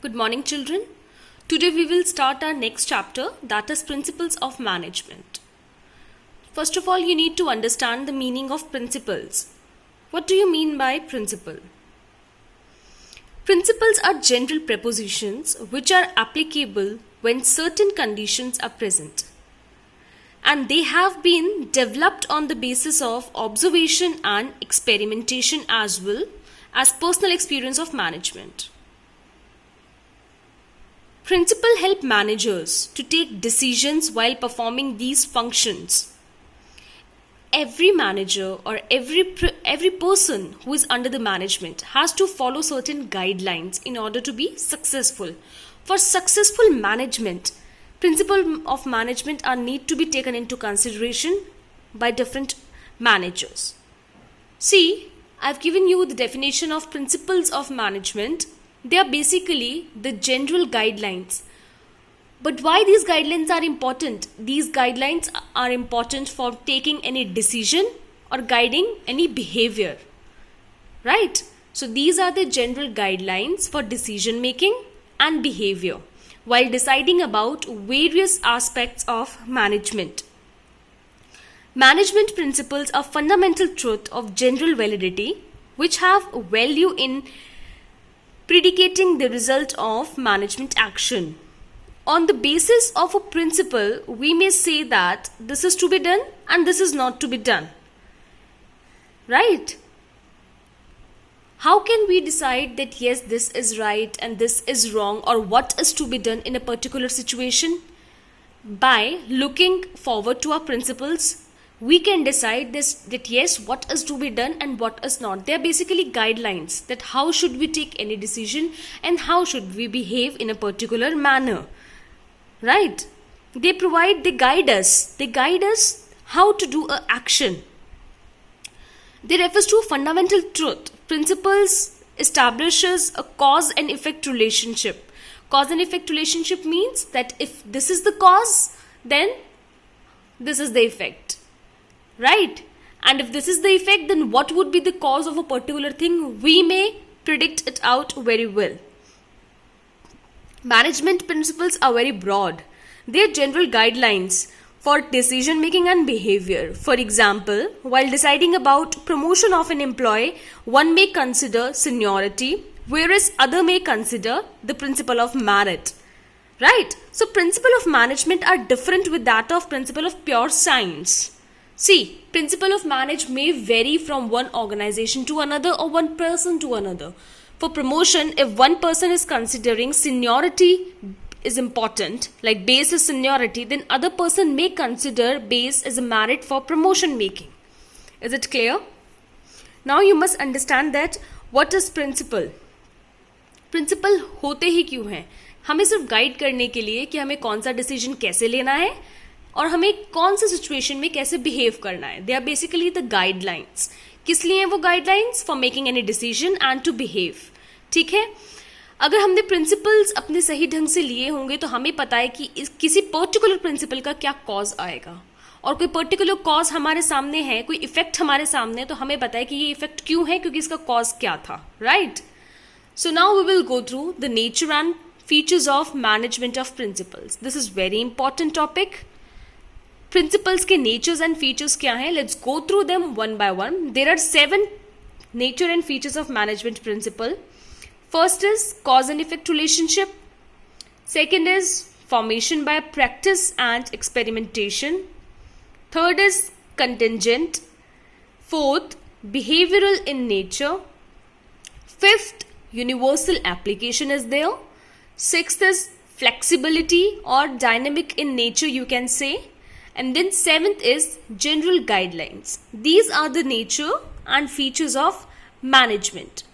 Good morning, children. Today we will start our next chapter, that is Principles of Management. First of all, you need to understand the meaning of principles. What do you mean by principle? Principles are general prepositions which are applicable when certain conditions are present. And they have been developed on the basis of observation and experimentation as well as personal experience of management. Principles help managers to take decisions while performing these functions. Every manager or every person who is under the management has to follow certain guidelines in order to be successful. For successful management, principles of management are need to be taken into consideration by different managers. See, I've given you the definition of principles of management. They are basically the general guidelines. But why these guidelines are important? These guidelines are important for taking any decision or guiding any behavior. Right? So these are the general guidelines for decision making and behavior while deciding about various aspects of management. Management principles are fundamental truth of general validity which have value in predicating the result of management action. On the basis of a principle, we may say that this is to be done and this is not to be done. Right? How can we decide that yes, this is right and this is wrong, or what is to be done in a particular situation? By looking forward to our principles, we can decide that yes, what is to be done and what is not. They are basically guidelines that how should we take any decision and how should we behave in a particular manner. Right? They guide us how to do an action. They refers to a fundamental truth. Principles establishes a cause and effect relationship. Cause and effect relationship means that if this is the cause, then this is the effect. Right? And if this is the effect, then what would be the cause of a particular thing? We may predict it out very well. Management principles are very broad. They are general guidelines for decision making and behavior. For example, while deciding about promotion of an employee, one may consider seniority, whereas other may consider the principle of merit. Right? So principle of management are different with that of principle of pure science. See, principle of management may vary from one organization to another or one person to another. For promotion, if one person is considering seniority is important, like base is seniority, then other person may consider base as a merit for promotion making. Is it clear? Now you must understand that what is principle. Principle होते ही क्यों हैं? हमें सिर्फ guide करने के लिए कि हमें कौन सा डिसीजन कैसे लेना है और हमें कौन से सिचुएशन में कैसे बिहेव करना है. They are basically the guidelines. किस लिए हैं वो guidelines? For making any decision and to behave. ठीक है. अगर हमने प्रिंसिपल्स अपने सही ढंग से लिए होंगे तो हमें पता है कि किसी पर्टिकुलर प्रिंसिपल का क्या कॉज आएगा, और कोई पर्टिकुलर कॉज हमारे सामने है, कोई इफेक्ट हमारे सामने है, तो हमें पता है कि ये इफेक्ट क्यों है, क्योंकि इसका कॉज क्या था. Right? So now we will go through the nature and features of management of principles. This is very important topic. Principles के नेचर्स एंड फीचर्स क्या हैं? Let's go through them one by one. There are 7 nature and features of management principle. First is cause and effect relationship. Second is formation by practice and experimentation. Third is contingent. Fourth, behavioral in nature. Fifth, universal application is there. Sixth is flexibility or dynamic in nature, you can say. And then seventh is general guidelines. These are the nature and features of management.